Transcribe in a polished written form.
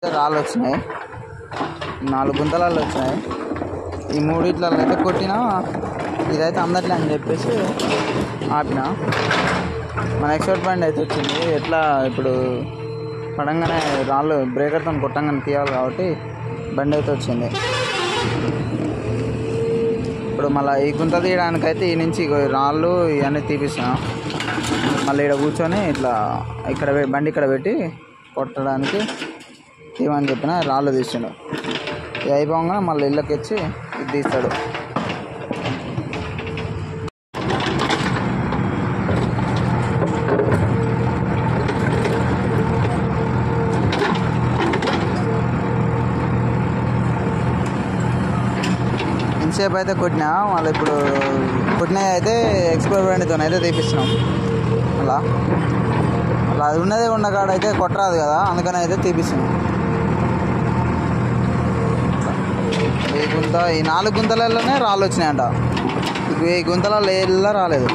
రాళ్ళు వచ్చినాయి, 4 గుంతలలో వచ్చినాయి. ఈ మూడిట్లలో అయితే కొట్టినా ఇదైతే అందట్లే అని చెప్పేసి ఆపిన. మన ఎక్స్పర్ట్ బండి అయితే వచ్చింది. ఎట్లా ఇప్పుడు పడంగానే రాళ్ళు బ్రేకర్తో కొట్టంగానే తీయాలి కాబట్టి బండి అయితే వచ్చింది. ఇప్పుడు మళ్ళీ ఈ గుంత తీయడానికైతే ఈ నుంచి రాళ్ళు ఇవన్నీ తీపిస్తున్నా. మళ్ళీ ఇక్కడ కూర్చొని ఇట్లా ఇక్కడ బండి ఇక్కడ పెట్టి కొట్టడానికి తీయమని చెప్పిన. రాళ్ళు తీసిండు. ఇది అయిపోగా మళ్ళీ ఇళ్ళకి వచ్చి ఇది తీస్తాడు. ఇంతసేపు అయితే కొట్టినా, మళ్ళీ ఇప్పుడు కొట్టినవి అయితే ఎక్స్పైర్ బండితో అయితే తీపిస్తున్నాం. అలా అది ఉన్నదే ఉన్న కాడ అయితే కొట్టరాదు కదా, అందుకని అయితే తీపిస్తున్నాం. ఈ 4 గుంతలలోనే రాళ్ళు వచ్చినాయంట. ఈ గుంతలలో ఏళ్ళ రాలేదు.